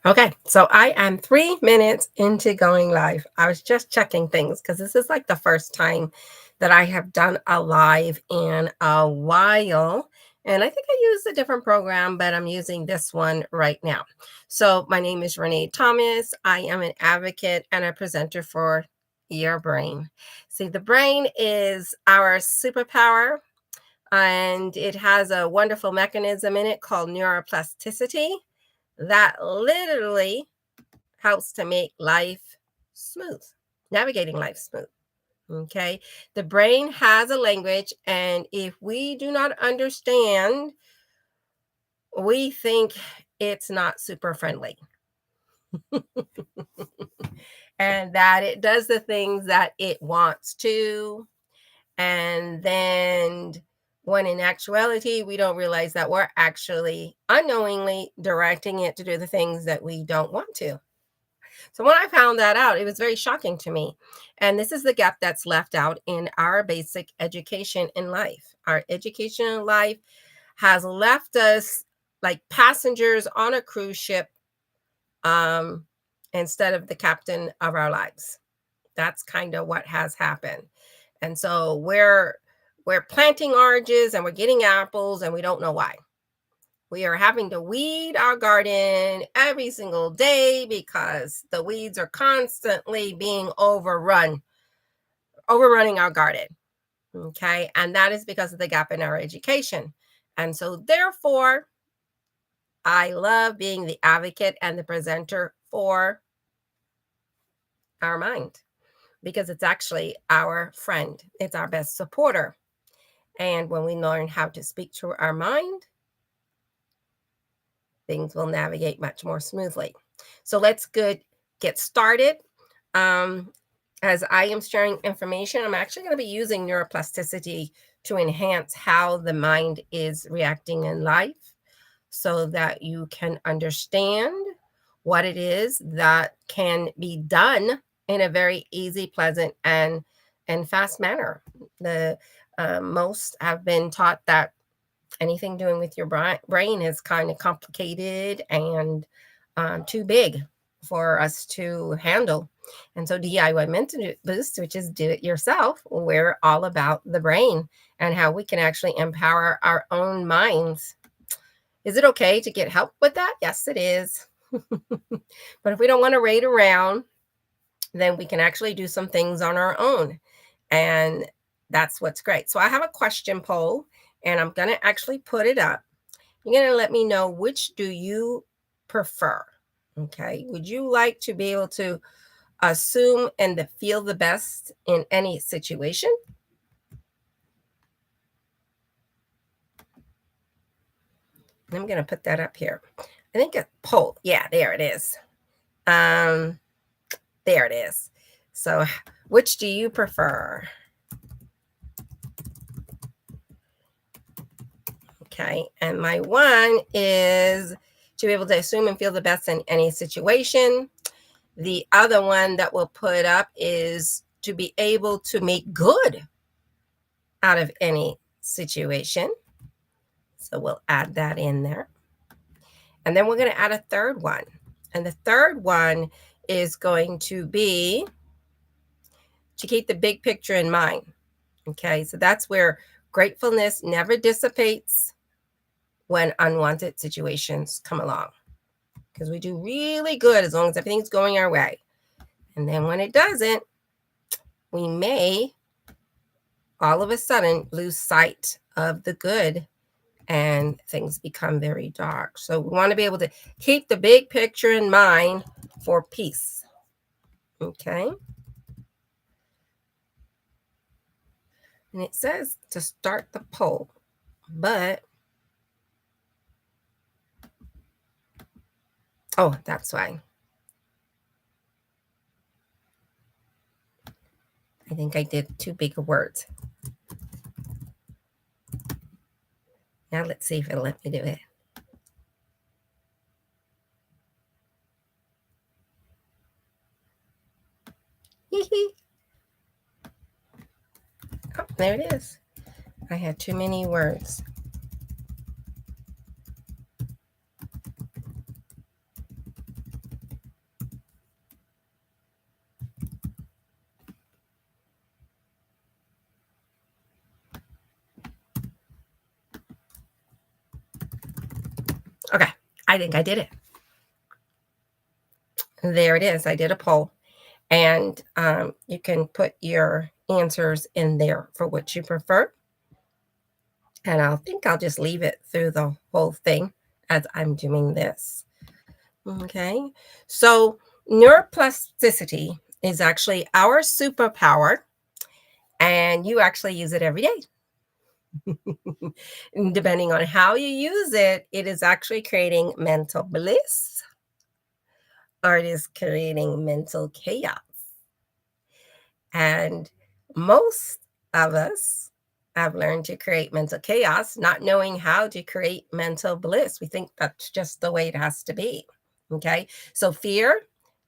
Okay, so I am 3 minutes into going live. I was just checking things because this is like the first time that I have done a live in a while. And I think I used a different program, but I'm using this one right now. So, my name is Renee Thomas. I am an advocate and a presenter for your brain. See, the brain is our superpower, and it has a wonderful mechanism in it called neuroplasticity that literally helps to make life smooth, navigating life smooth. Okay. The brain has a language, and if we do not understand, we think it's not super friendly and that it does the things that it wants to. And then, when in actuality, we don't realize that we're actually unknowingly directing it to do the things that we don't want to. So when I found that out, it was very shocking to me. And this is the gap that's left out in our basic education in life. Our education in life has left us like passengers on a cruise ship, um, instead of the captain of our lives. That's kind of what has happened. And so we're planting oranges and we're getting apples and we don't know why. We are having to weed our garden every single day because the weeds are constantly being overrunning our garden. Okay. And that is because of the gap in our education. And so, therefore, I love being the advocate and the presenter for our mind because it's actually our friend, it's our best supporter. And when we learn how to speak to our mind, things will navigate much more smoothly. So get started. Um, as I am sharing information, I'm actually going to be using neuroplasticity to enhance how the mind is reacting in life so that you can understand what it is that can be done in a very easy, pleasant, and fast manner. The Most have been taught that anything doing with your brain is kind of complicated and too big for us to handle. And so DIY Mental Boost, which is do it yourself, we're all about the brain and how we can actually empower our own minds. Is it okay to get help with that? Yes, it is. But if we don't want to wait around, then we can actually do some things on our own. And that's what's great. So I have a question poll, and I'm going to actually put it up. You're going to let me know, which do you prefer? Okay. Would you like to be able to assume and to feel the best in any situation? I'm going to put that up here. I think a poll. Yeah, there it is. Um, there it is. So, which do you prefer? Okay. And my one is to be able to assume and feel the best in any situation. The other one that we'll put up is to be able to make good out of any situation. So we'll add that in there. And then we're going to add a third one. And the third one is going to be to keep the big picture in mind. Okay. So that's where gratefulness never dissipates when unwanted situations come along, because we do really good as long as everything's going our way. And then when it doesn't, we may all of a sudden lose sight of the good and things become very dark. So we want to be able to keep the big picture in mind for peace. Okay. And it says to start the poll, but oh, that's why. I think I did too big of words. Now let's see if it'll let me do it. Oh, there it is. I had too many words. Okay, I think I did it. There it is. I did a poll, and you can put your answers in there for what you prefer. And I think I'll just leave it through the whole thing as I'm doing this. Okay. So neuroplasticity is actually our superpower, and you actually use it every day. And depending on how you use it, it is actually creating mental bliss or it is creating mental chaos. And most of us have learned to create mental chaos, not knowing how to create mental bliss. We think that's just the way it has to be. Okay. So fear,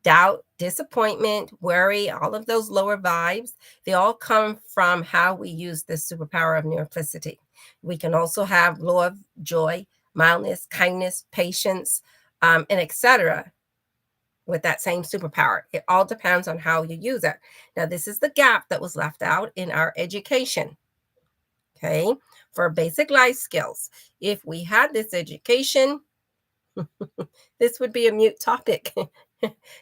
doubt, disappointment, worry, all of those lower vibes, they all come from how we use this superpower of neuroplasticity. We can also have love, joy, mildness, kindness, patience, and etc with that same superpower. It all depends on how you use it. Now, this is the gap that was left out in our education, okay, for basic life skills. If we had this education, this would be a mute topic.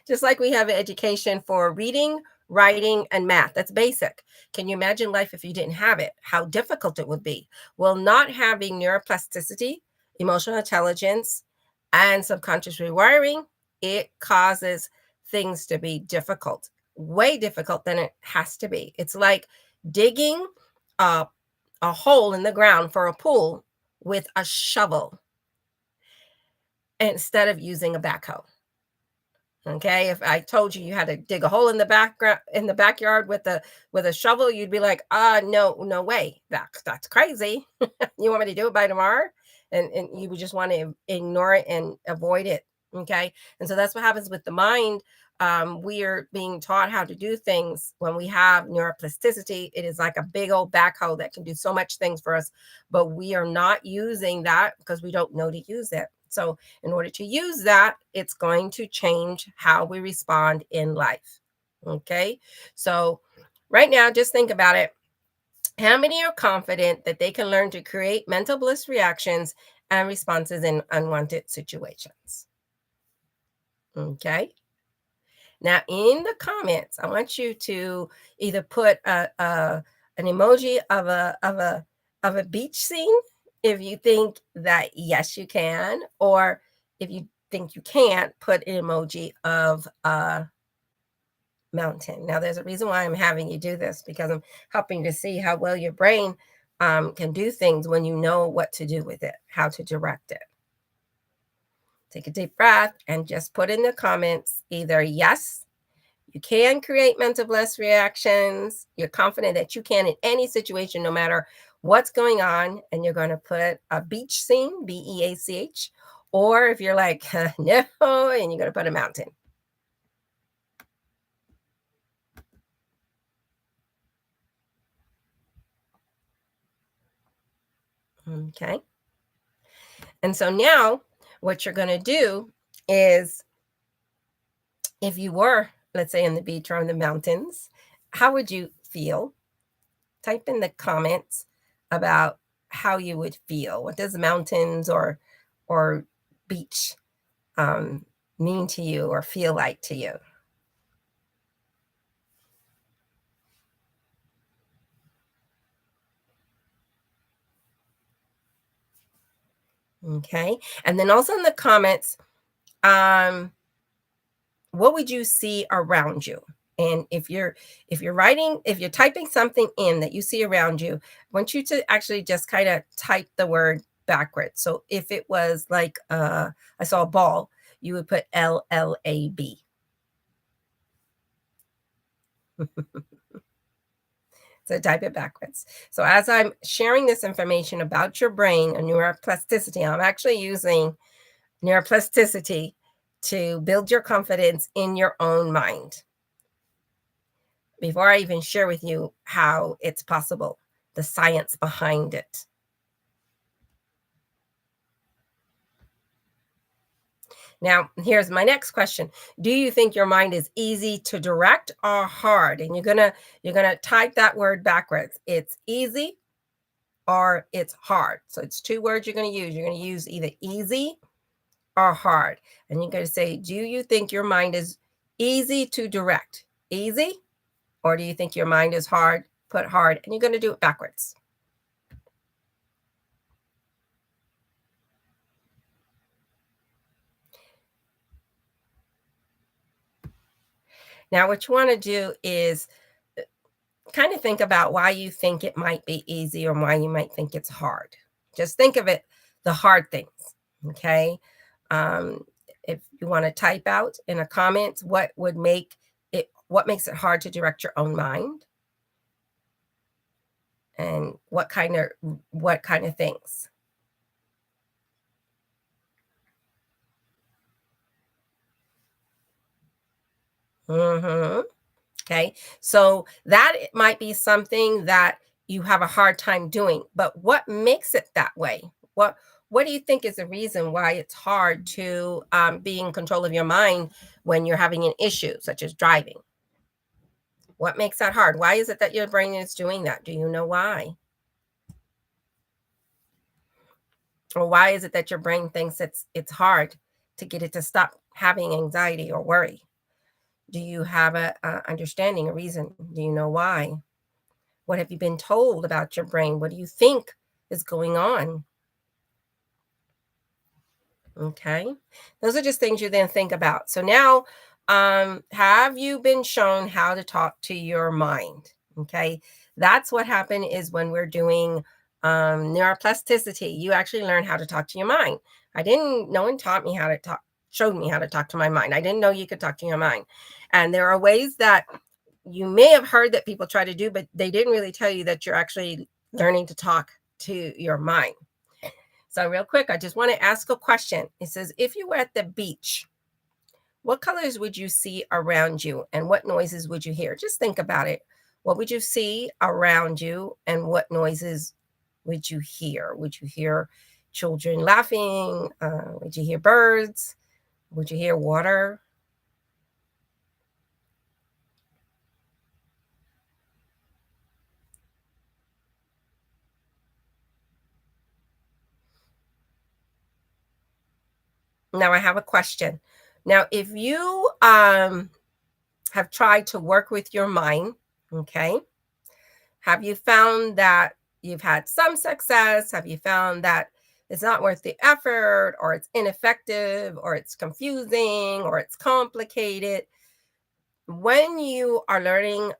Just like we have an education for reading, writing, and math. That's basic. Can you imagine life if you didn't have it? How difficult it would be. Well, not having neuroplasticity, emotional intelligence, and subconscious rewiring, it causes things to be difficult, way difficult than it has to be. It's like digging a, a hole in the ground for a pool with a shovel instead of using a backhoe. Okay, if I told you you had to dig a hole in the background in the backyard with a shovel, you'd be like, no, no way. That's crazy. You want me to do it by tomorrow? And you would just want to ignore it and avoid it. Okay. And so that's what happens with the mind. We are being taught how to do things when we have neuroplasticity. It is like a big old backhoe that can do so much things for us, but we are not using that because we don't know to use it. So, in order to use that, it's going to change how we respond in life. Okay. So, right now, just think about it. How many are confident that they can learn to create mental bliss reactions and responses in unwanted situations? Okay. Now, in the comments, I want you to either put an emoji of a beach scene if you think that yes you can, or if you think you can't, put an emoji of a mountain. Now, there's a reason why I'm having you do this because I'm helping to see how well your brain can do things when you know what to do with it, how to direct it. Take a deep breath and just put in the comments either yes, you can create mental bliss reactions. You're confident that you can in any situation, no matter what's going on. And you're going to put a beach scene, BEACH. Or if you're like, no, and you're going to put a mountain. Okay. And so now what you're going to do is if you were, let's say, on the beach or on the mountains, how would you feel? Type in the comments about how you would feel. What does mountains or beach mean to you or feel like to you? Okay. And then also in the comments, um, what would you see around you? And if you're typing something in that you see around you, I want you to actually just kind of type the word backwards. So if it was like I saw a ball, you would put LLAB. So type it backwards. So as I'm sharing this information about your brain and neuroplasticity, I'm actually using neuroplasticity to build your confidence in your own mind. Before I even share with you how it's possible, the science behind it. Now, here's my next question. Do you think your mind is easy to direct or hard? And you're going to type that word backwards. It's easy or it's hard. So it's two words you're going to use. You're going to use either easy or hard? And you're going to say, do you think your mind is easy to direct? Easy? Or do you think your mind is hard? Put hard. And you're going to do it backwards. Now, what you want to do is kind of think about why you think it might be easy or why you might think it's hard. Just think of it, the hard things. Okay. Um, if you want to type out in a comment what makes it hard to direct your own mind and what kind of things. Hmm. Okay. So that it might be something that you have a hard time doing, but what makes it that way? What do you think is the reason why it's hard to be in control of your mind when you're having an issue, such as driving? What makes that hard? Why is it that your brain is doing that? Do you know why? Or why is it that your brain thinks it's hard to get it to stop having anxiety or worry? Do you have a understanding, a reason? Do you know why? What have you been told about your brain? What do you think is going on? Okay. Those are just things you then think about. So now, have you been shown how to talk to your mind? Okay. That's what happened is when we're doing neuroplasticity, you actually learn how to talk to your mind. No one taught me how to talk, showed me how to talk to my mind. I didn't know you could talk to your mind. And there are ways that you may have heard that people try to do, but they didn't really tell you that you're actually learning to talk to your mind. So, real quick, I just want to ask a question. It says, if you were at the beach, what colors would you see around you and what noises would you hear? Just think about it. What would you see around you and what noises would you hear? Would you hear children laughing? Would you hear birds? Would you hear water? Now, I have a question. Now, if you have tried to work with your mind, okay, have you found that you've had some success? Have you found that it's not worth the effort, or it's ineffective, or it's confusing, or it's complicated? When you are learning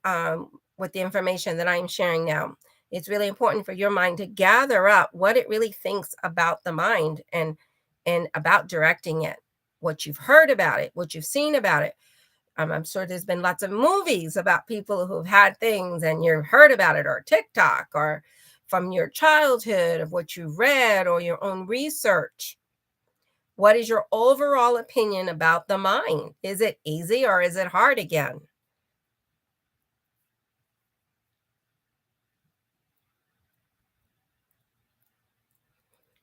with the information that I'm sharing now, it's really important for your mind to gather up what it really thinks about the mind and about directing it, what you've heard about it, what you've seen about it. I'm sure there's been lots of movies about people who've had things and you've heard about it, or TikTok, or from your childhood of what you read or your own research. What is your overall opinion about the mind? Is it easy or is it hard again?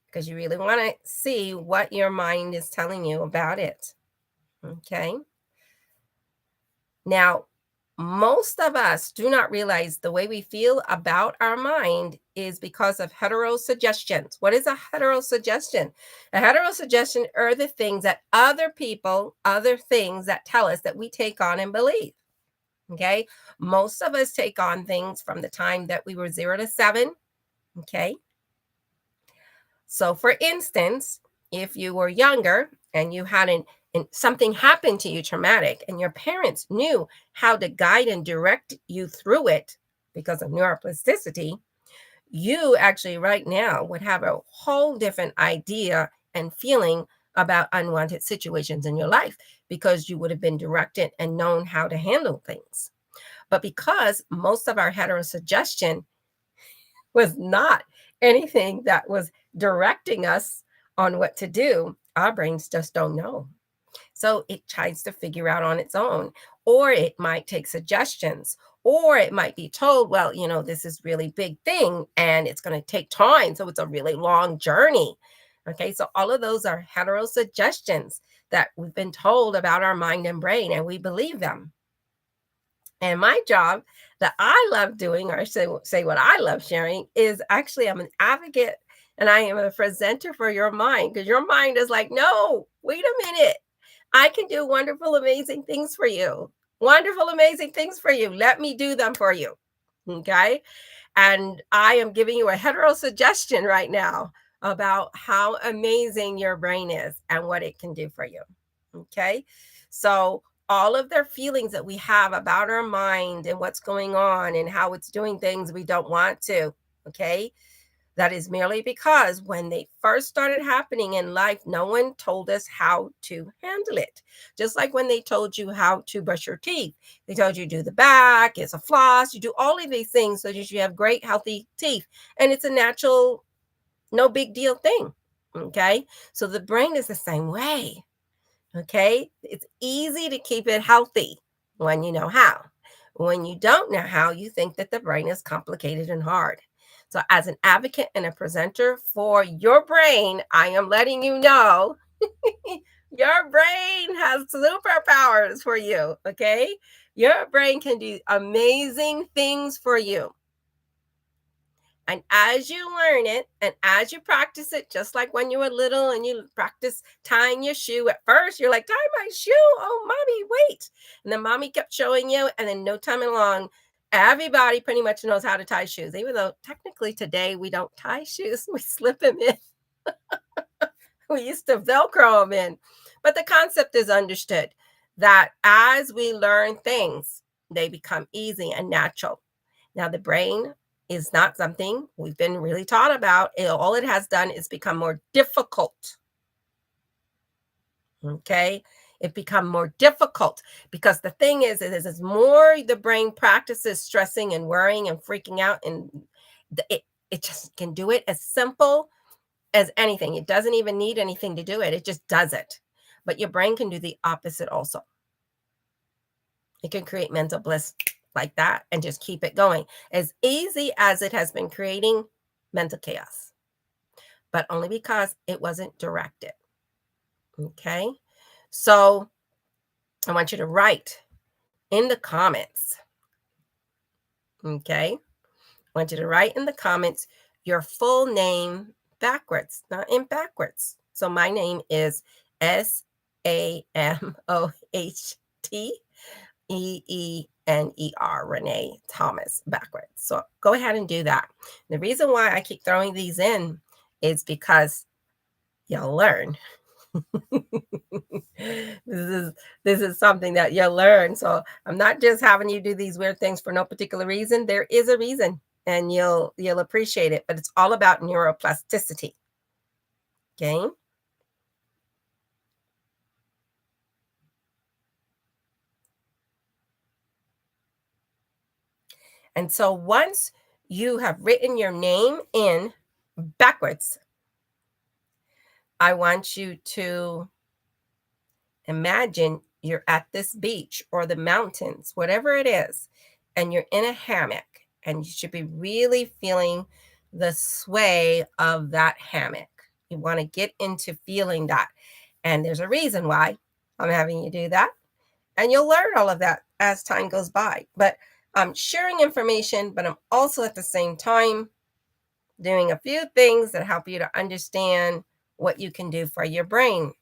Because you really want to see what your mind is telling you about it. Okay. Now, most of us do not realize the way we feel about our mind is because of heterosuggestions. What is a heterosuggestion? A heterosuggestion are the things that other things that tell us that we take on and believe. Okay. Most of us take on things from the time that we were 0 to 7. Okay. So, for instance, if you were younger and you had and something happened to you traumatic, and your parents knew how to guide and direct you through it because of neuroplasticity, you actually right now would have a whole different idea and feeling about unwanted situations in your life because you would have been directed and known how to handle things. But because most of our heterosuggestion was not anything that was directing us on what to do, our brains just don't know. So it tries to figure out on its own, or it might take suggestions, or it might be told, well, this is really big thing and it's going to take time. So it's a really long journey. Okay. So all of those are hetero suggestions that we've been told about our mind and brain, and we believe them. And my job that I love doing, or say what I love sharing, is actually I'm an advocate and I am a presenter for your mind because your mind is like, no, wait a minute. I can do wonderful, amazing things for you. Wonderful, amazing things for you. Let me do them for you. Okay. And I am giving you a hetero suggestion right now about how amazing your brain is and what it can do for you. Okay. So, all of their feelings that we have about our mind and what's going on and how it's doing things we don't want to. Okay. That is merely because when they first started happening in life, no one told us how to handle it. Just like when they told you how to brush your teeth, they told you do the back, it's a floss, you do all of these things so that you have great, healthy teeth. And it's a natural, no big deal thing. Okay. So the brain is the same way. Okay. It's easy to keep it healthy when you know how. When you don't know how, you think that the brain is complicated and hard. So, as an advocate and a presenter for your brain, I am letting you know your brain has superpowers for you. Okay. Your brain can do amazing things for you. And as you learn it and as you practice it, just like when you were little and you practice tying your shoe, at first you're like, tie my shoe. Oh, mommy, wait. And then mommy kept showing you. And then no time along, everybody pretty much knows how to tie shoes, even though technically today we don't tie shoes, we slip them in. We used to Velcro them in. But the concept is understood that as we learn things, they become easy and natural. Now, the brain is not something we've been really taught about. All it has done is become more difficult. Okay. It become more difficult because the thing is, as more the brain practices stressing and worrying and freaking out, and it just can do it as simple as anything. It doesn't even need anything to do it. It just does it. But your brain can do the opposite also. It can create mental bliss like that and just keep it going as easy as it has been creating mental chaos, but only because it wasn't directed. Okay. So I want you to write in the comments. Okay. I want you to write in the comments your full name backwards, not in backwards. So my name is Samohteener, Renee Thomas, backwards. So go ahead and do that. The reason why I keep throwing these in is because you'll learn. this is something that you'll learn. So I'm not just having you do these weird things for no particular reason. There is a reason, and you'll appreciate it. But it's all about neuroplasticity. Okay. And so once you have written your name in backwards, I want you to imagine you're at this beach or the mountains, whatever it is, and you're in a hammock, and you should be really feeling the sway of that hammock. You want to get into feeling that. And there's a reason why I'm having you do that. And you'll learn all of that as time goes by. But I'm sharing information, but I'm also at the same time doing a few things that help you to understand what you can do for your brain.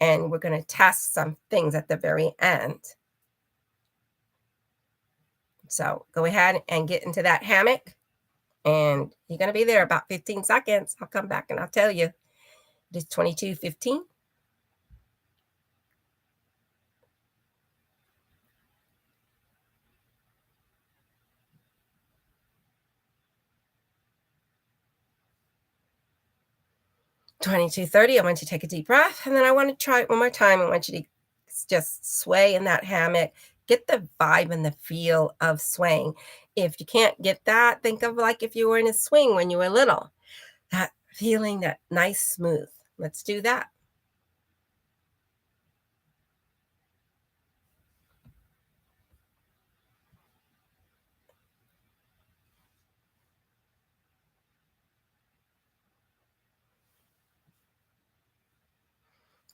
And we're going to test some things at the very end. So go ahead and get into that hammock. And you're going to be there about 15 seconds. I'll come back and I'll tell you. It's 22:15. 22:30, I want you to take a deep breath, and then I want to try it one more time. I want you to just sway in that hammock, get the vibe and the feel of swaying. If you can't get that, think of like if you were in a swing when you were little, that feeling, that nice smooth. Let's do that.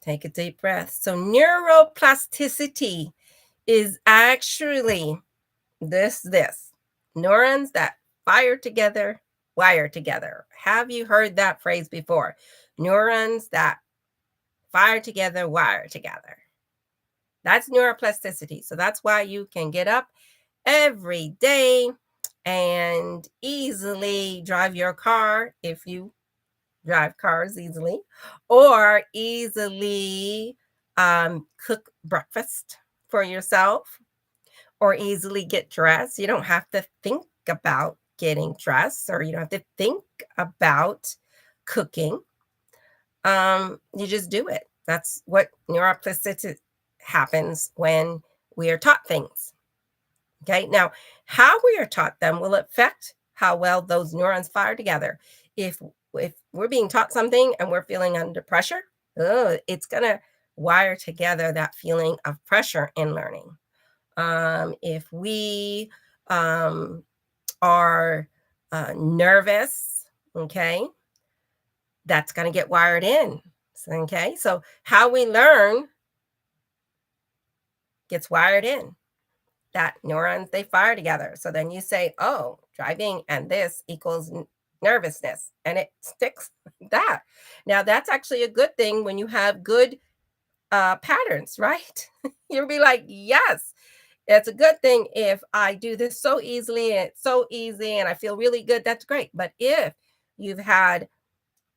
Take a deep breath. So neuroplasticity is actually this neurons that fire together wire together. Have you heard that phrase before? Neurons that fire together, wire together. That's neuroplasticity. So that's why you can get up every day and easily drive your car if you drive cars easily, or easily cook breakfast for yourself, or easily get dressed. You don't have to think about getting dressed, or you don't have to think about cooking. You just do it. That's what neuroplasticity happens when we are taught things. Okay. Now, how we are taught them will affect how well those neurons fire together. If we're being taught something and we're feeling under pressure, it's gonna wire together that feeling of pressure in learning. If we are nervous, okay, that's gonna get wired in. Okay, so how we learn gets wired in. That neurons, they fire together. So then you say, oh, driving and this equals nervousness, and it sticks like that. Now that's actually a good thing when you have good patterns, right? You'll be like, yes, it's a good thing if I do this so easily and it's so easy and I feel really good, that's great. But if you've had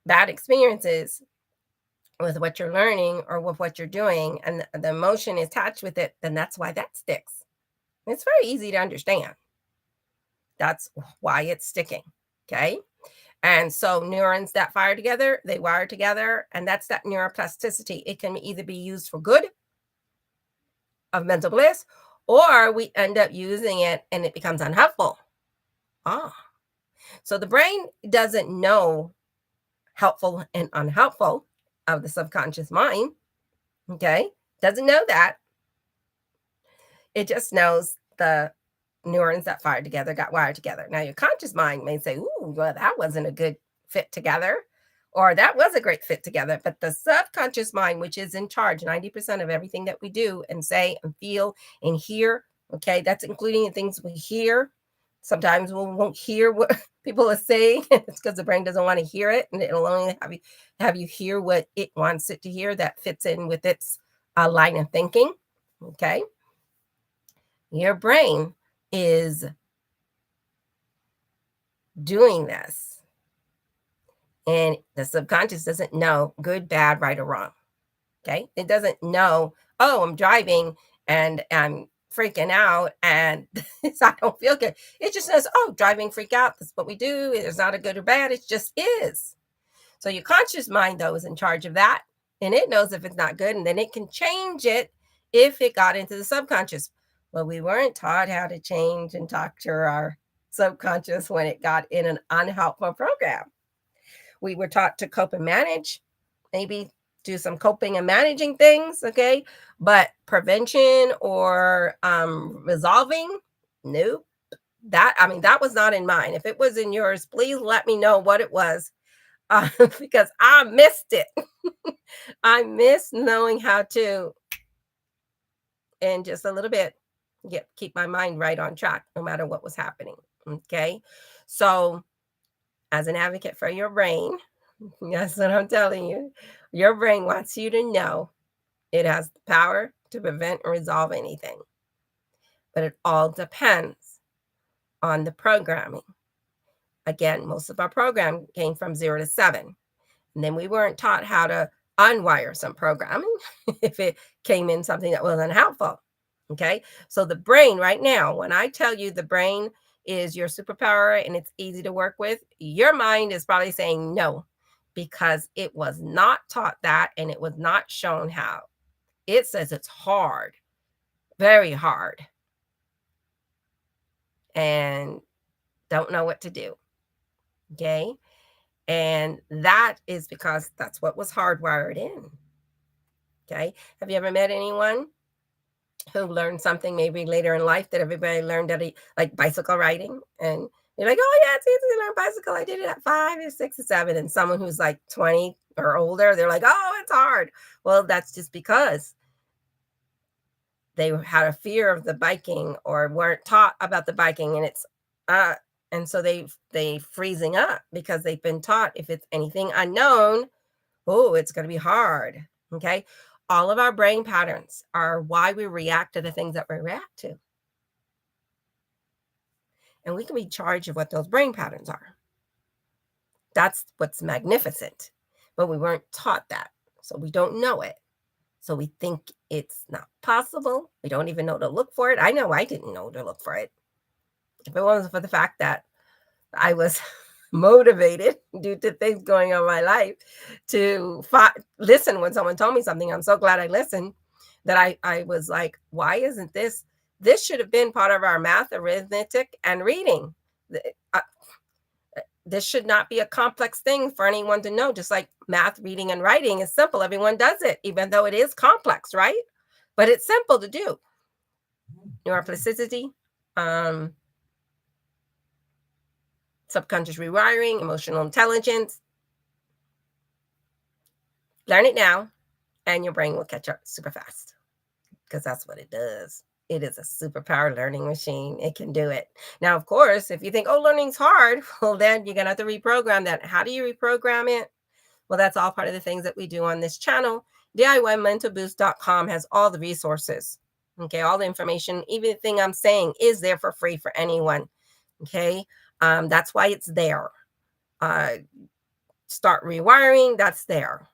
bad experiences with what you're learning or with what you're doing and the emotion is attached with it, then that's why that sticks. It's very easy to understand. That's why it's sticking. Okay. And so neurons that fire together, they wire together, and that's that neuroplasticity. It can either be used for good of mental bliss, or we end up using it and it becomes unhelpful. Ah, so the brain doesn't know helpful and unhelpful of the subconscious mind. Okay. Doesn't know that. It just knows the neurons that fired together got wired together. Now, your conscious mind may say, ooh, well, that wasn't a good fit together, or that was a great fit together. But the subconscious mind, which is in charge 90% of everything that we do and say and feel and hear, okay, that's including the things we hear. Sometimes we won't hear what people are saying. It's because the brain doesn't want to hear it, and it'll only have you hear what it wants it to hear that fits in with its line of thinking. Okay. Your brain is doing this, and the subconscious doesn't know good, bad, right, or wrong. Okay. It doesn't know, oh, I'm driving and I'm freaking out and I don't feel good. It just says, oh, driving, freak out. That's what we do. It's not a good or bad. It just is. So your conscious mind, though, is in charge of that. And it knows if it's not good. And then it can change it if it got into the subconscious. Well, we weren't taught how to change and talk to our subconscious when it got in an unhelpful program. We were taught to cope and manage, maybe do some coping and managing things, okay? But prevention or resolving, nope. That was not in mine. If it was in yours, please let me know what it was, because I missed it. I miss knowing how to, in just a little bit, keep my mind right on track, no matter what was happening. Okay, so as an advocate for your brain, that's what I'm telling you. Your brain wants you to know it has the power to prevent or resolve anything, but it all depends on the programming. Again, most of our program came from 0 to 7. And then we weren't taught how to unwire some programming if it came in something that wasn't helpful. Okay. So the brain right now, when I tell you the brain is your superpower and it's easy to work with, your mind is probably saying no, because it was not taught that and it was not shown how. It says it's hard, very hard, and don't know what to do. Okay. And that is because that's what was hardwired in. Okay. Have you ever met anyone who learned something maybe later in life that everybody learned at like bicycle riding? And you're like, oh, yeah, it's easy to learn bicycle. I did it at 5 or 6 or 7. And someone who's like 20 or older, they're like, oh, it's hard. Well, that's just because they had a fear of the biking or weren't taught about the biking. And it's And so they freezing up because they've been taught if it's anything unknown, oh, it's going to be hard. Okay. All of our brain patterns are why we react to the things that we react to. And we can be charged of what those brain patterns are. That's what's magnificent. But we weren't taught that. So we don't know it. So we think it's not possible. We don't even know to look for it. I know I didn't know to look for it. If it wasn't for the fact that I was motivated due to things going on in my life to listen when someone told me something. I'm so glad I listened that I was like, why isn't this should have been part of our math, arithmetic, and reading. This should not be a complex thing for anyone to know. Just like math, reading, and writing is simple. Everyone does it, even though it is complex, right? But it's simple to do. Neuroplasticity, subconscious rewiring, emotional intelligence. Learn it now, and your brain will catch up super fast because that's what it does. It is a superpower learning machine. It can do it. Now, of course, if you think, oh, learning's hard, well, then you're going to have to reprogram that. How do you reprogram it? Well, that's all part of the things that we do on this channel. DIYmentalboost.com has all the resources. Okay, all the information, even the thing I'm saying is there for free for anyone. Okay, that's why it's there. Start rewiring, that's there.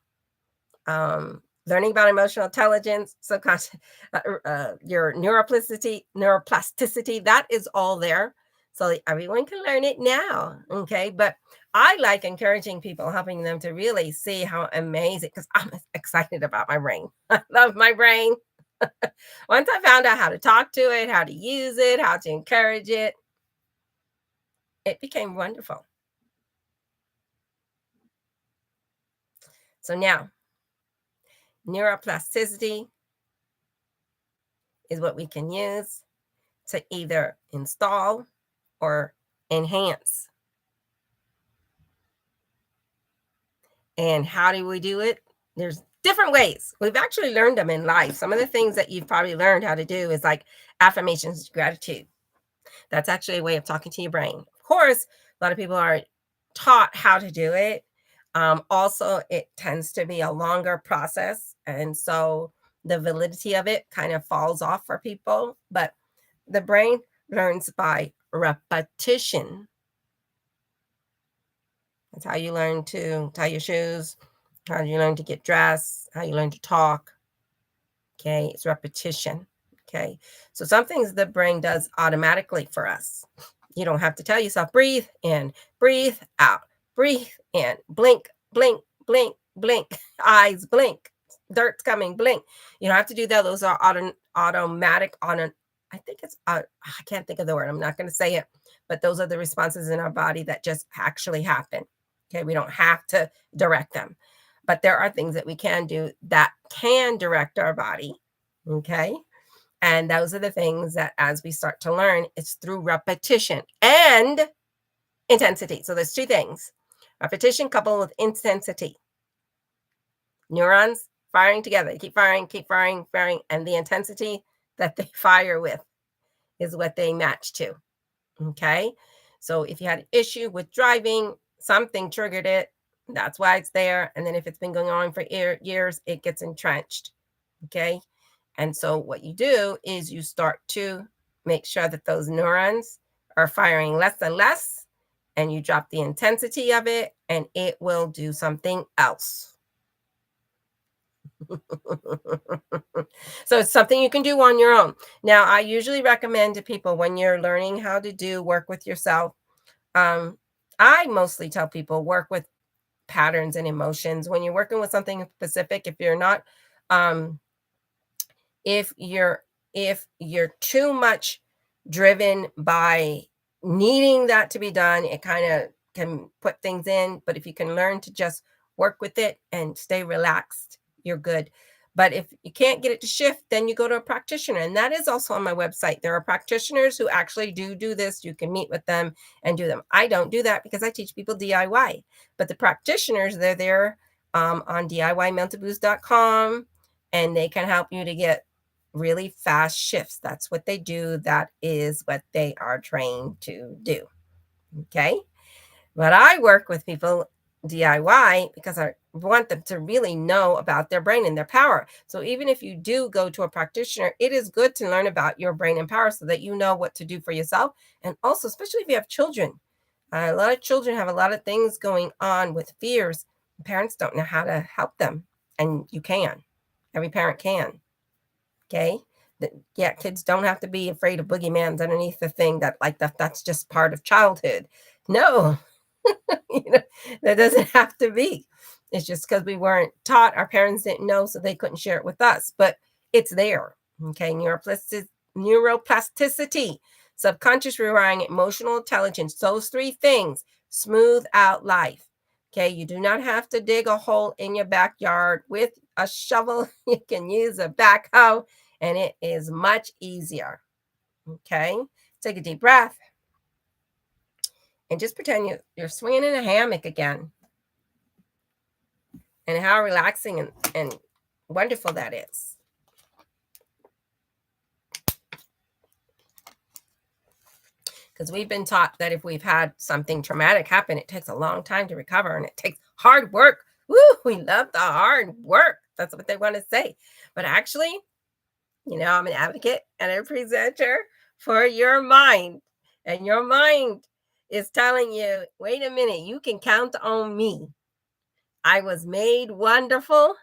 Learning about emotional intelligence, subconscious, your neuroplasticity, that is all there. So everyone can learn it now. Okay. But I like encouraging people, helping them to really see how amazing, because I'm excited about my brain. I love my brain. Once I found out how to talk to it, how to use it, how to encourage it, it became wonderful. So now, neuroplasticity is what we can use to either install or enhance. And how do we do it? There's different ways. We've actually learned them in life. Some of the things that you've probably learned how to do is like affirmations, gratitude. That's actually a way of talking to your brain. Of course, a lot of people aren't taught how to do it. Also, it tends to be a longer process. And so the validity of it kind of falls off for people. But the brain learns by repetition. That's how you learn to tie your shoes, how you learn to get dressed, how you learn to talk. Okay, it's repetition. Okay, so some things the brain does automatically for us. You don't have to tell yourself, breathe in, breathe out, breathe in, blink, blink, blink, blink, eyes blink, dirt's coming, blink. You don't have to do that. Those are automatic on an, I think it's, I can't think of the word. I'm not going to say it, but those are the responses in our body that just actually happen. Okay, we don't have to direct them, but there are things that we can do that can direct our body. Okay, and those are the things that as we start to learn, it's through repetition and intensity. So there's two things: repetition coupled with intensity. Neurons firing together, keep firing, firing, and the intensity that they fire with is what they match to. Okay, so if you had an issue with driving, something triggered it. That's why it's there. And then if it's been going on for years, it gets entrenched. Okay, and so what you do is you start to make sure that those neurons are firing less and less, and you drop the intensity of it, and it will do something else. So it's something you can do on your own. Now, I usually recommend to people when you're learning how to do work with yourself, I mostly tell people work with patterns and emotions. When you're working with something specific, if you're not, if you're too much driven by needing that to be done, it kind of can put things in. But if you can learn to just work with it and stay relaxed, you're good. But if you can't get it to shift, then you go to a practitioner. And that is also on my website. There are practitioners who actually do this. You can meet with them and do them. I don't do that because I teach people DIY. But the practitioners, they're there on DIYmentalboost.com, and they can help you to get really fast shifts. That's what they do. That is what they are trained to do. Okay. But I work with people DIY because I want them to really know about their brain and their power. So even if you do go to a practitioner, it is good to learn about your brain and power so that you know what to do for yourself. And also, especially if you have children, a lot of children have a lot of things going on with fears. Parents don't know how to help them, and you can. Every parent can. Okay. Yeah, kids don't have to be afraid of boogeymans underneath the thing that's just part of childhood. No, you know, that doesn't have to be. It's just because we weren't taught, our parents didn't know, so they couldn't share it with us. But it's there. Okay, neuroplasticity, subconscious rewiring, emotional intelligence. Those three things smooth out life. Okay, you do not have to dig a hole in your backyard with a shovel. You can use a backhoe, and it is much easier. Okay, take a deep breath and just pretend you're swinging in a hammock again, and how relaxing and wonderful that is. Because we've been taught that if we've had something traumatic happen, it takes a long time to recover and it takes hard work. Woo, we love the hard work. That's what they want to say. But actually, I'm an advocate and a presenter for your mind. And your mind is telling you, wait a minute, you can count on me. I was made wonderful.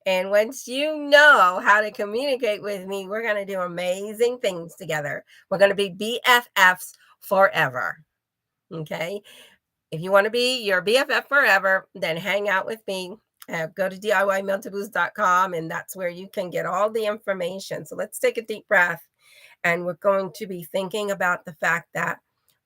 And once you know how to communicate with me, we're going to do amazing things together. We're going to be BFFs forever. Okay. If you want to be your BFF forever, then hang out with me. Go to DIYmentalboost.com, and that's where you can get all the information. So let's take a deep breath. And we're going to be thinking about the fact that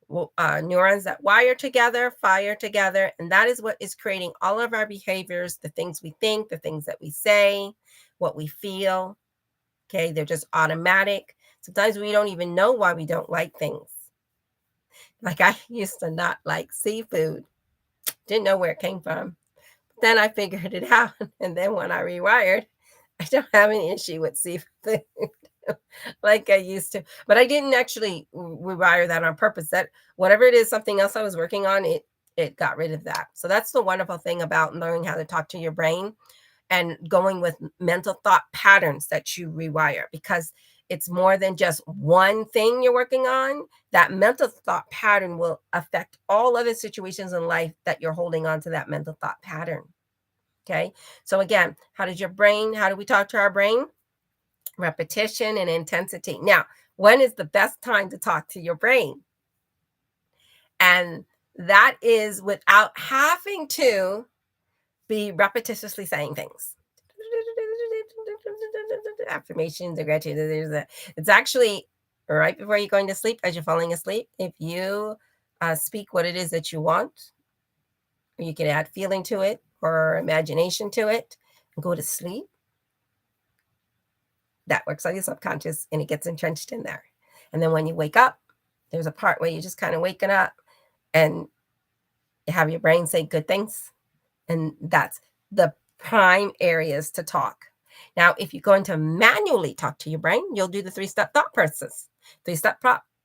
neurons that wire together, fire together. And that is what is creating all of our behaviors, the things we think, the things that we say, what we feel. Okay, they're just automatic. Sometimes we don't even know why we don't like things. Like I used to not like seafood, didn't know where it came from. Then I figured it out. And then when I rewired, I don't have an issue with seafood like I used to. But I didn't actually rewire that on purpose. That whatever it is, something else I was working on, it got rid of that. So that's the wonderful thing about learning how to talk to your brain and going with mental thought patterns that you rewire, because it's more than just one thing you're working on. That mental thought pattern will affect all other situations in life that you're holding on to that mental thought pattern. Okay. So again, how do we talk to our brain? Repetition and intensity. Now, when is the best time to talk to your brain? And that is without having to be repetitiously saying things. Affirmations or gratitude. It's actually right before you're going to sleep, as you're falling asleep. If you speak what it is that you want, or you can add feeling to it or imagination to it and go to sleep, that works on your subconscious and it gets entrenched in there. And then when you wake up, there's a part where you're just kind of waking up and you have your brain say good things. And that's the prime areas to talk. Now, if you're going to manually talk to your brain, you'll do the 3-step thought process. 3-step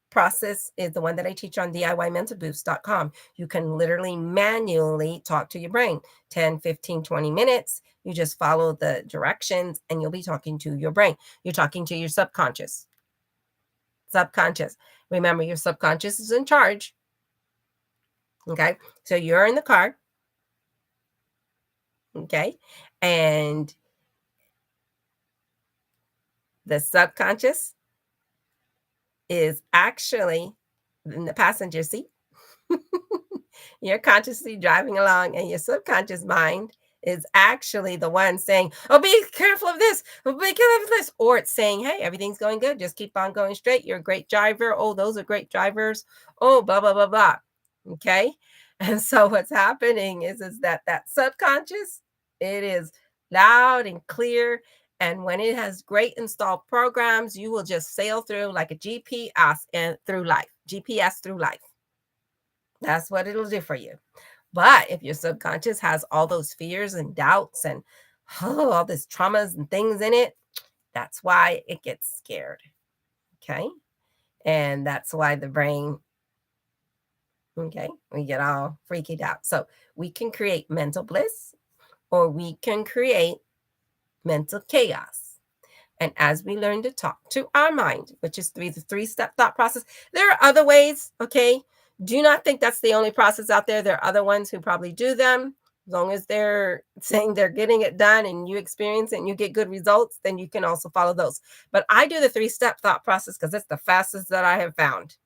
process is the one that I teach on DIYmentalboost.com. You can literally manually talk to your brain 10, 15, 20 minutes. You just follow the directions and you'll be talking to your brain. You're talking to your subconscious. Remember, your subconscious is in charge. Okay. So you're in the car. Okay. And the subconscious is actually in the passenger seat. You're consciously driving along, and your subconscious mind is actually the one saying, oh, be careful of this, oh, be careful of this. Or it's saying, hey, everything's going good. Just keep on going straight. You're a great driver. Oh, those are great drivers. Oh, blah, blah, blah, blah. Okay. And so what's happening is that subconscious, it is loud and clear. And when it has great installed programs, you will just sail through like a GPS and through life, GPS through life. That's what it'll do for you. But if your subconscious has all those fears and doubts and all this traumas and things in it, that's why it gets scared. Okay. And that's why the brain Okay. We get all freaky out. So we can create mental bliss or we can create mental chaos. And as we learn to talk to our mind, which is the three-step thought process, there are other ways. Okay. Do not think that's the only process out there. There are other ones who probably do them. As long as they're saying they're getting it done and you experience it and you get good results, then you can also follow those. But I do the three-step thought process because it's the fastest that I have found.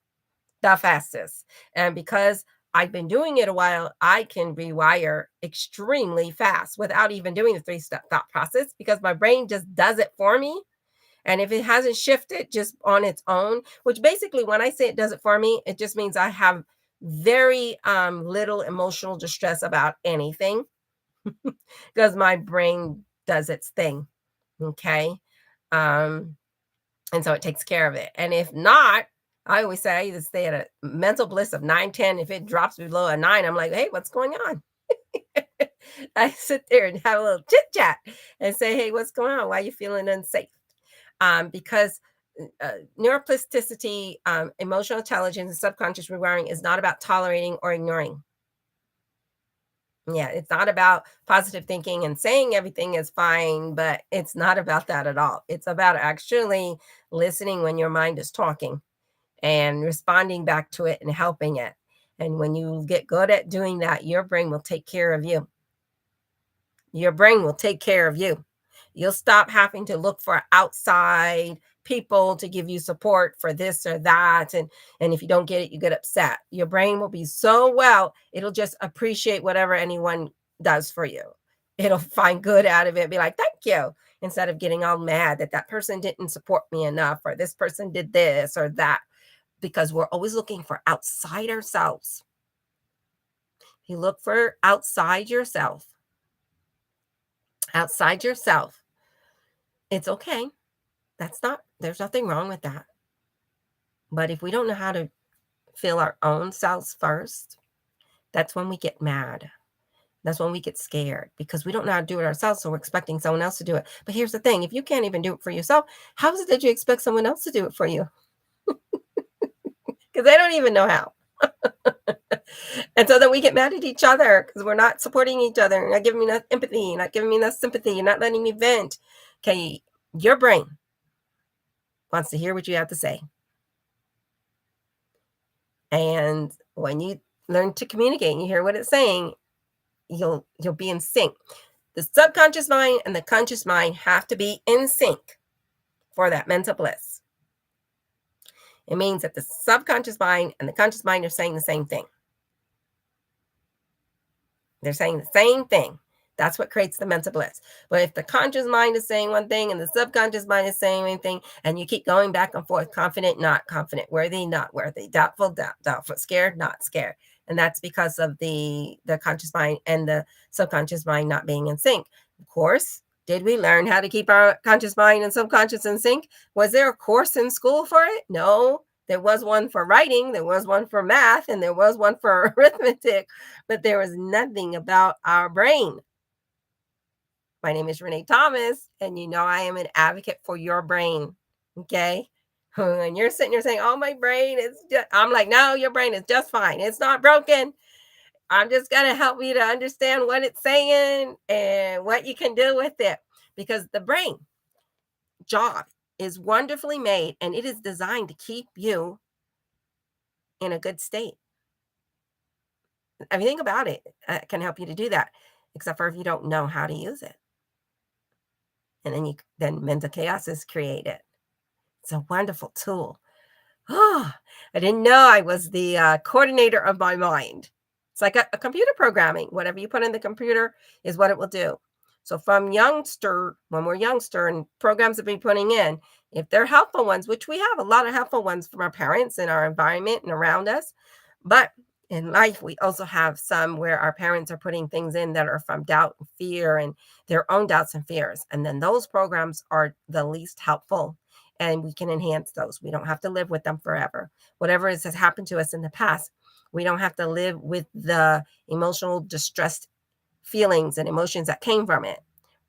The fastest. And because I've been doing it a while, I can rewire extremely fast without even doing the three-step thought process because my brain just does it for me. And if it hasn't shifted just on its own, which basically when I say it does it for me, it just means I have very little emotional distress about anything because my brain does its thing. Okay. Um, and so it takes care of it. And if not, I always say I either stay at a mental bliss of 9, 10. If it drops below a 9, I'm like, hey, what's going on? I sit there and have a little chit chat and say, hey, what's going on? Why are you feeling unsafe? Because neuroplasticity, emotional intelligence, and subconscious rewiring is not about tolerating or ignoring. Yeah, it's not about positive thinking and saying everything is fine, but it's not about that at all. It's about actually listening when your mind is talking and responding back to it and helping it. And when you get good at doing that, your brain will take care of you. Your brain will take care of you. You'll stop having to look for outside people to give you support for this or that. And if you don't get it, you get upset. Your brain will be so well, it'll just appreciate whatever anyone does for you. It'll find good out of it, be like, thank you, instead of getting all mad that that person didn't support me enough or this person did this or that, because we're always looking for outside ourselves. You look for outside yourself, it's okay. There's nothing wrong with that. But if we don't know how to feel our own selves first, that's when we get mad. That's when we get scared because we don't know how to do it ourselves. So we're expecting someone else to do it. But here's the thing, if you can't even do it for yourself, how is it that you expect someone else to do it for you? Because they don't even know how. And so then we get mad at each other because we're not supporting each other, not giving me enough empathy, not giving me enough sympathy, not letting me vent. Okay, your brain wants to hear what you have to say. And when you learn to communicate and you hear what it's saying, you'll be in sync. The subconscious mind and the conscious mind have to be in sync for that mental bliss. It means that the subconscious mind and the conscious mind are saying the same thing. They're saying the same thing. That's what creates the mental bliss. But if the conscious mind is saying one thing and the subconscious mind is saying one thing, and you keep going back and forth, confident, not confident, worthy, not worthy, doubtful, doubtful, scared, not scared. And that's because of the conscious mind and the subconscious mind not being in sync. Of course, did we learn how to keep our conscious mind and subconscious in sync? Was there a course in school for it? No. There was one for writing, there was one for math, and there was one for arithmetic, but there was nothing about our brain. My name is Renee Thomas, and you know I am an advocate for your brain. Okay. When you're sitting here saying, oh, my brain is just, I'm like, no, your brain is just fine. It's not broken. I'm just going to help you to understand what it's saying and what you can do with it. Because the brain job is wonderfully made and it is designed to keep you in a good state. Everything about it can help you to do that, except for if you don't know how to use it. And then mental chaos is created. It's a wonderful tool. Oh, I didn't know I was the coordinator of my mind. It's like a computer programming. Whatever you put in the computer is what it will do. So from youngster, when we're youngster and programs that we're putting in, if they're helpful ones, which we have a lot of helpful ones from our parents and our environment and around us, but in life, we also have some where our parents are putting things in that are from doubt and fear and their own doubts and fears. And then those programs are the least helpful and we can enhance those. We don't have to live with them forever. Whatever has happened to us in the past, we don't have to live with the emotional distressed feelings and emotions that came from it.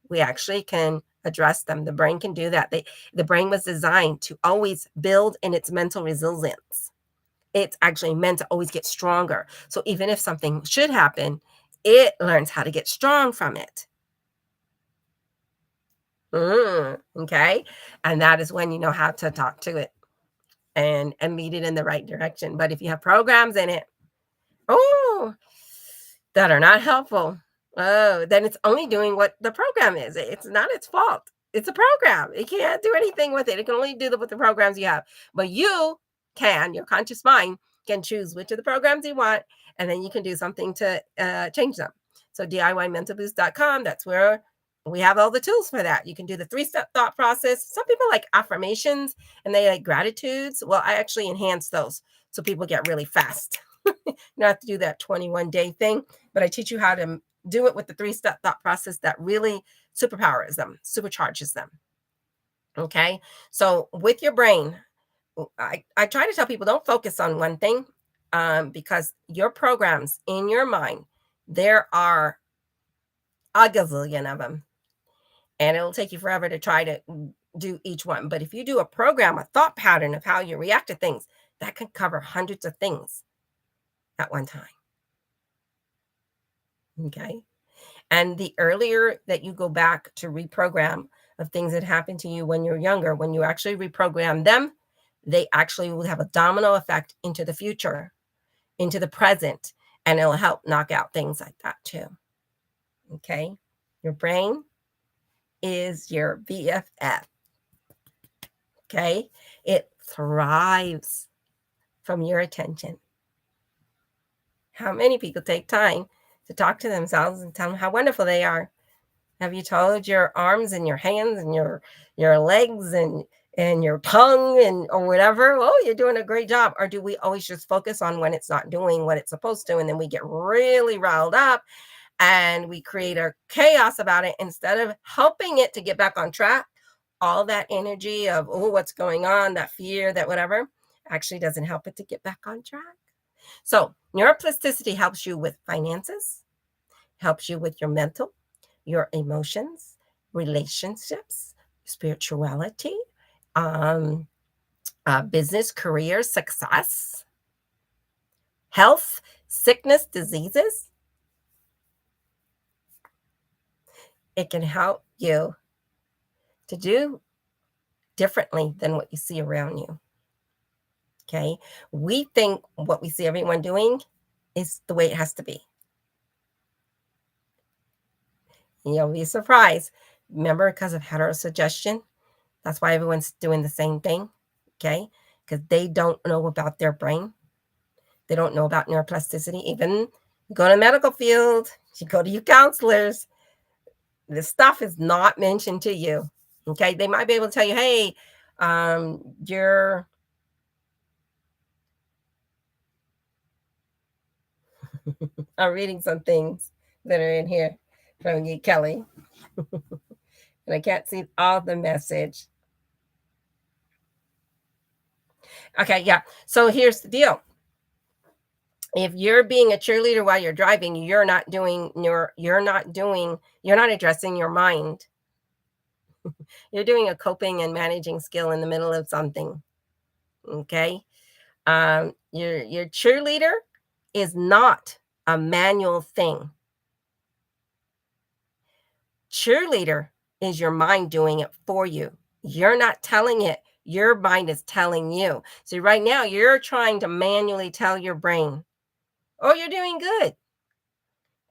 We actually can address them. The brain can do that. The brain was designed to always build in its mental resilience. It's actually meant to always get stronger. So even if something should happen, it learns how to get strong from it. Okay. And that is when you know how to talk to it and lead it in the right direction. But if you have programs in it, oh, that are not helpful, oh, then it's only doing what the program is. It's not its fault. It's a program. It can't do anything with it. It can only do with the programs you have. But you can, your conscious mind can choose which of the programs you want, and then you can do something to change them. So DIYmentalboost.com, that's where we have all the tools for that. You can do the 3-step thought process. Some people like affirmations and they like gratitudes. Well, I actually enhance those so people get really fast. You don't have to do that 21-day thing, but I teach you how to do it with the 3-step thought process that really superpowers them, supercharges them. Okay. So with your brain, I try to tell people don't focus on one thing because your programs in your mind, there are a gazillion of them, and it'll take you forever to try to do each one. But if you do a program, a thought pattern of how you react to things, that can cover hundreds of things at one time. Okay. And the earlier that you go back to reprogram of things that happened to you when you're younger, when you actually reprogram them, they actually will have a domino effect into the future, into the present, and it'll help knock out things like that too. Okay. Your brain is your BFF. Okay. It thrives from your attention. How many people take time to talk to themselves and tell them how wonderful they are? Have you told your arms and your hands and your legs and your tongue and or whatever, oh, you're doing a great job? Or do we always just focus on when it's not doing what it's supposed to, and then we get really riled up and we create a chaos about it instead of helping it to get back on track? All that energy of, oh, what's going on, that fear, that whatever, actually doesn't help it to get back on track. So neuroplasticity helps you with finances, helps you with your mental, your emotions, relationships, spirituality, um, business, career, success, health, sickness, diseases. It can help you to do differently than what you see around you. Okay. We think what we see everyone doing is the way it has to be. You'll be surprised. Remember, because of heterosuggestion, that's why everyone's doing the same thing. Okay. Because they don't know about their brain. They don't know about neuroplasticity. Even you go to the medical field, you go to your counselors, this stuff is not mentioned to you. Okay. They might be able to tell you, hey, you're I'm reading some things that are in here from you, Kelly. And I can't see all the message. Okay, yeah. So here's the deal. If you're being a cheerleader while you're driving, you're not addressing your mind. You're doing a coping and managing skill in the middle of something. Okay. Your cheerleader is not a manual thing. Cheerleader is your mind doing it for you. You're not telling it. Your mind is telling you. So right now you're trying to manually tell your brain, oh, you're doing good.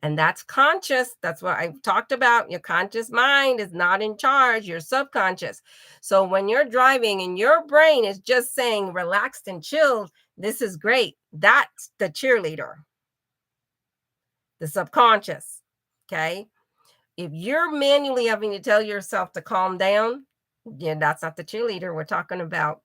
And that's conscious. That's what I've talked about. Your conscious mind is not in charge, your subconscious. So when you're driving and your brain is just saying relaxed and chilled, this is great. That's the cheerleader, the subconscious. Okay. If you're manually having to tell yourself to calm down, yeah, that's not the cheerleader we're talking about.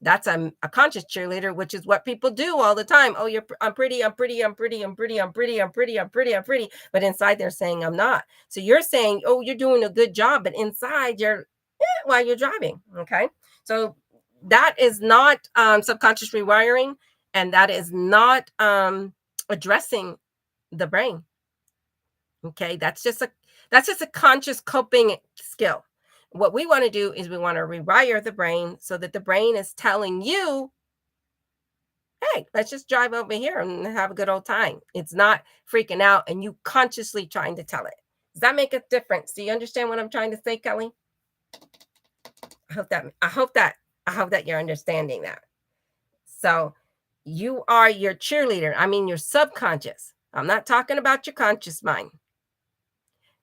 That's a conscious cheerleader, which is what people do all the time. Oh, I'm pretty, I'm pretty, I'm pretty, I'm pretty, I'm pretty, I'm pretty, I'm pretty, I'm pretty. But inside they're saying I'm not. So you're saying, oh, you're doing a good job, but inside you're while you're driving. Okay. So that is not subconscious rewiring, and that is not addressing the brain. Okay, that's just a conscious coping skill. What we want to do is we want to rewire the brain so that the brain is telling you, hey, let's just drive over here and have a good old time. It's not freaking out and you consciously trying to tell it. Does that make a difference? Do you understand what I'm trying to say, Kelly? I hope that you're understanding that. So you are your cheerleader. I mean your subconscious. I'm not talking about your conscious mind.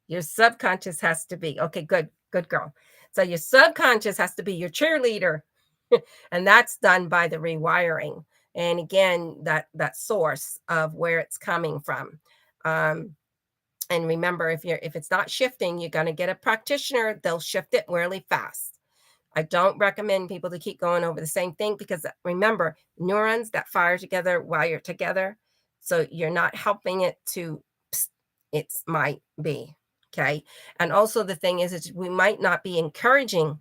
Your subconscious has to be. Okay, good. Good girl. So your subconscious has to be your cheerleader. And that's done by the rewiring. And again, that source of where it's coming from. Um, and remember, if it's not shifting, you're going to get a practitioner. They'll shift it really fast. I don't recommend people to keep going over the same thing because remember, neurons that fire together wire together. So you're not helping it to, it might be. Okay. And also the thing is we might not be encouraging.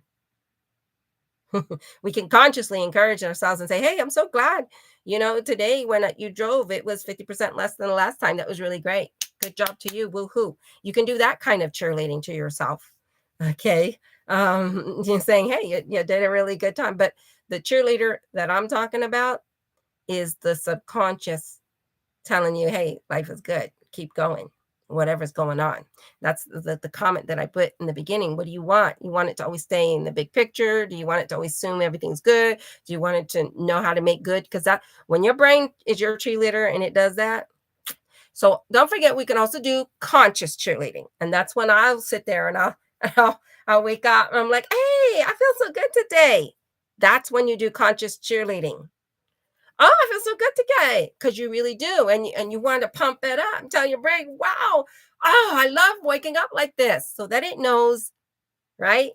We can consciously encourage ourselves and say, hey, I'm so glad, today when you drove, it was 50% less than the last time. That was really great. Good job to you. Woohoo. You can do that kind of cheerleading to yourself. Okay. You're saying, hey, you did a really good time. But the cheerleader that I'm talking about is the subconscious telling you, hey, life is good. Keep going, whatever's going on. That's the comment that I put in the beginning. What do you want? You want it to always stay in the big picture? Do you want it to always assume everything's good? Do you want it to know how to make good? Because that when your brain is your cheerleader and it does that. So don't forget, we can also do conscious cheerleading. And that's when I'll sit there and I'll wake up and I'm like, hey, I feel so good today. That's when you do conscious cheerleading. Oh, I feel so good today because you really do. And you want to pump it up and tell your brain, wow, oh, I love waking up like this so that it knows, right?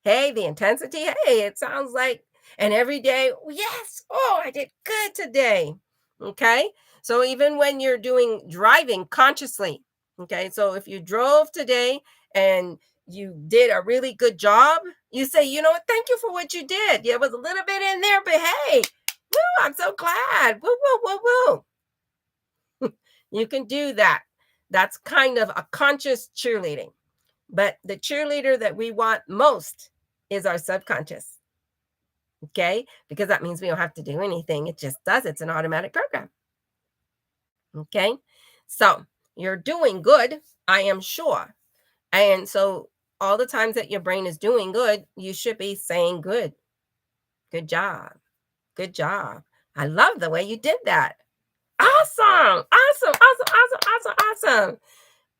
Hey, the intensity, hey, it sounds like, and every day, yes, oh, I did good today. Okay. So even when you're driving consciously, okay. So if you drove today and you did a really good job, you say, you know what, thank you for what you did. Yeah, it was a little bit in there, but hey, woo, I'm so glad. Woo, woo, woo, woo. You can do that. That's kind of a conscious cheerleading. But the cheerleader that we want most is our subconscious. Okay. Because that means we don't have to do anything. It just does. It's an automatic program. Okay. So you're doing good, I am sure. And so all the times that your brain is doing good, you should be saying good. Good job. Good job. I love the way you did that. Awesome. Awesome. Awesome. Awesome. Awesome. Awesome.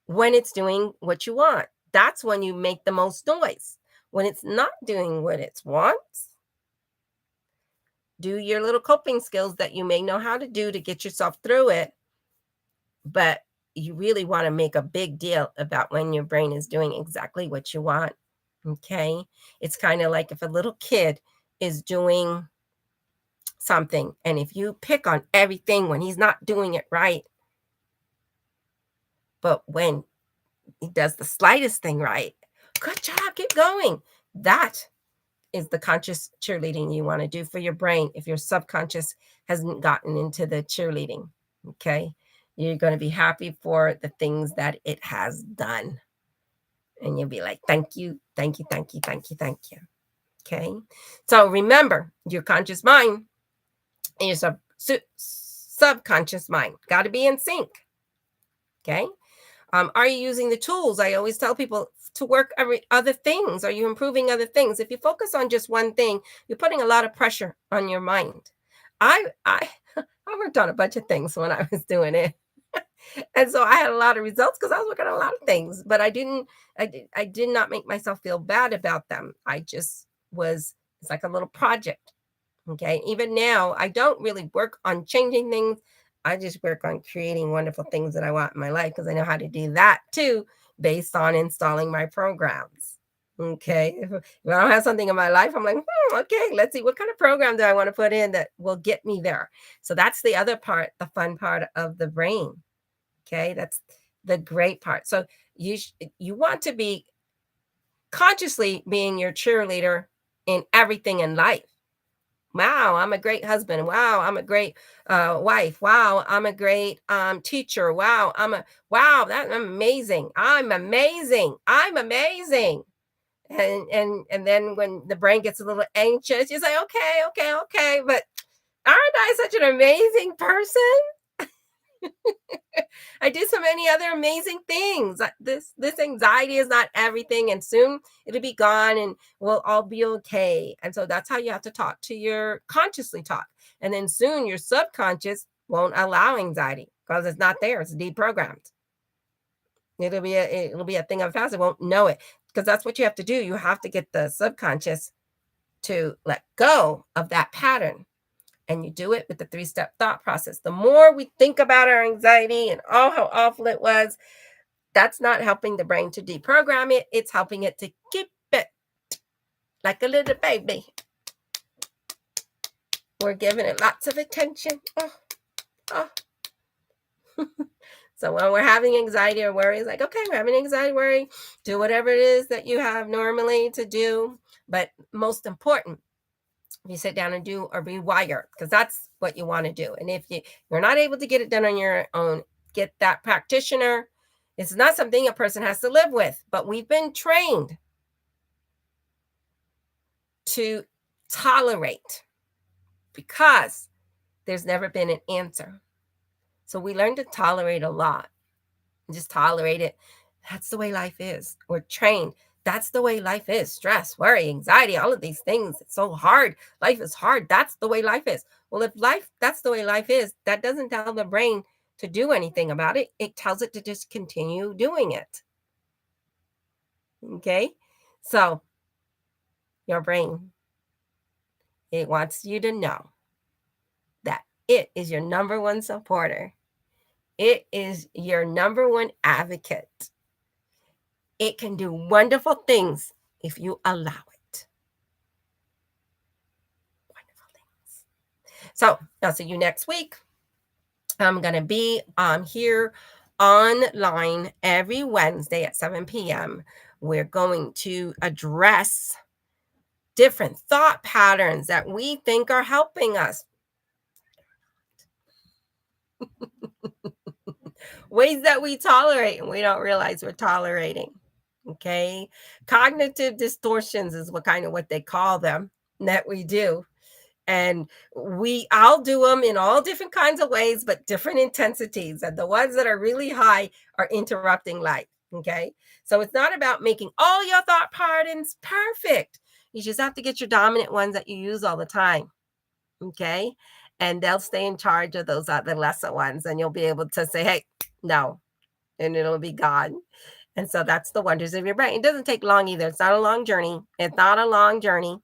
When it's doing what you want, that's when you make the most noise. When it's not doing what it wants, do your little coping skills that you may know how to do to get yourself through it. But you really want to make a big deal about when your brain is doing exactly what you want. Okay. It's kind of like if a little kid is doing something, and if you pick on everything when he's not doing it right, but when he does the slightest thing right, good job, keep going. That is the conscious cheerleading you want to do for your brain if your subconscious hasn't gotten into the cheerleading. Okay. You're going to be happy for the things that it has done. And you'll be like, thank you, thank you, thank you, thank you, thank you. Okay. So remember, your conscious mind and your subconscious mind got to be in sync. Okay. Are you using the tools? I always tell people to work every other things. Are you improving other things? If you focus on just one thing, you're putting a lot of pressure on your mind. I I worked on a bunch of things when I was doing it. And so I had a lot of results because I was working on a lot of things, but I did not make myself feel bad about them. I just was, it's like a little project. Okay. Even now, I don't really work on changing things. I just work on creating wonderful things that I want in my life because I know how to do that too, based on installing my programs. Okay. If I don't have something in my life, I'm like, okay, let's see what kind of program do I want to put in that will get me there. So that's the other part, the fun part of the brain. Okay. That's the great part. So you want to be consciously being your cheerleader in everything in life. Wow, I'm a great husband. Wow, I'm a great wife. Wow, I'm a great teacher. Wow, that's amazing. I'm amazing. I'm amazing. And then when the brain gets a little anxious, you say, okay, okay, okay, but Aren't I such an amazing person? I do so many other amazing things. This anxiety is not everything, and soon it'll be gone, and we'll all be okay. And so that's how you have to talk to your consciously talk, and then soon your subconscious won't allow anxiety because it's not there. It's deprogrammed. It'll be a thing of the past. It won't know it because that's what you have to do. You have to get the subconscious to let go of that pattern. And you do it with the three-step thought process. The more we think about our anxiety and oh, how awful it was, that's not helping the brain to deprogram it. It's helping it to keep it like a little baby. We're giving it lots of attention. Oh, oh. So when we're having anxiety or worry, it's like, okay, we're having anxiety, worry. Do whatever it is that you have normally to do. But most important, you sit down and do a rewire because that's what you want to do. And if you're not able to get it done on your own, get that practitioner. It's not something a person has to live with, but we've been trained to tolerate because there's never been an answer. So we learn to tolerate a lot, just tolerate it. That's the way life is. We're trained. That's the way life is. Stress, worry, anxiety, all of these things. It's so hard. Life is hard. That's the way life is. Well, if that's the way life is, that doesn't tell the brain to do anything about it. It tells it to just continue doing it. Okay. So your brain, it wants you to know that it is your number one supporter. It is your number one advocate. It can do wonderful things if you allow it. Wonderful things. So I'll see you next week. I'm going to be here online every Wednesday at 7 p.m. We're going to address different thought patterns that we think are helping us. Ways that we tolerate and we don't realize we're tolerating. Okay. Cognitive distortions is what they call them that we do. And I'll do them in all different kinds of ways, but different intensities. And the ones that are really high are interrupting life. Okay. So it's not about making all your thought patterns perfect. You just have to get your dominant ones that you use all the time. Okay. And they'll stay in charge of those other lesser ones. And you'll be able to say, hey, no, and it'll be gone. And so that's the wonders of your brain. It doesn't take long either. It's not a long journey. It's not a long journey.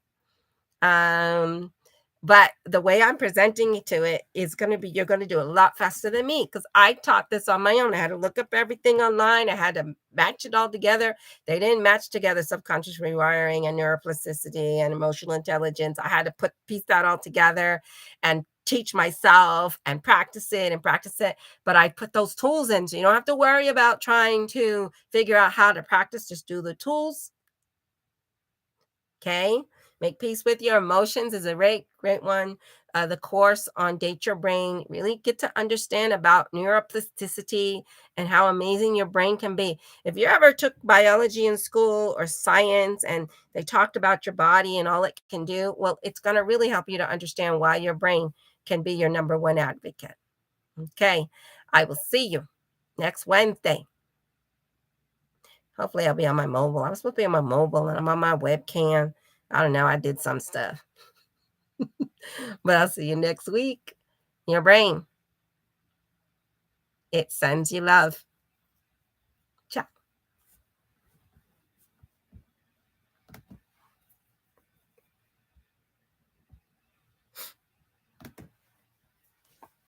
But the way I'm presenting to it is going to be, you're going to do a lot faster than me because I taught this on my own. I had to look up everything online. I had to match it all together. They didn't match together subconscious rewiring and neuroplasticity and emotional intelligence. I had to piece that all together and teach myself and practice it and practice it. But I put those tools in, so you don't have to worry about trying to figure out how to practice. Just do the tools. Okay. Make peace with your emotions is a great, great one. The course on Date Your Brain, really get to understand about neuroplasticity and how amazing your brain can be. If you ever took biology in school or science and they talked about your body and all it can do, well, it's going to really help you to understand why your brain can be your number one advocate. Okay. I will see you next Wednesday. Hopefully, I'll be on my mobile. I was supposed to be on my mobile and I'm on my webcam. I don't know. I did some stuff. But I'll see you next week. Your brain, it sends you love.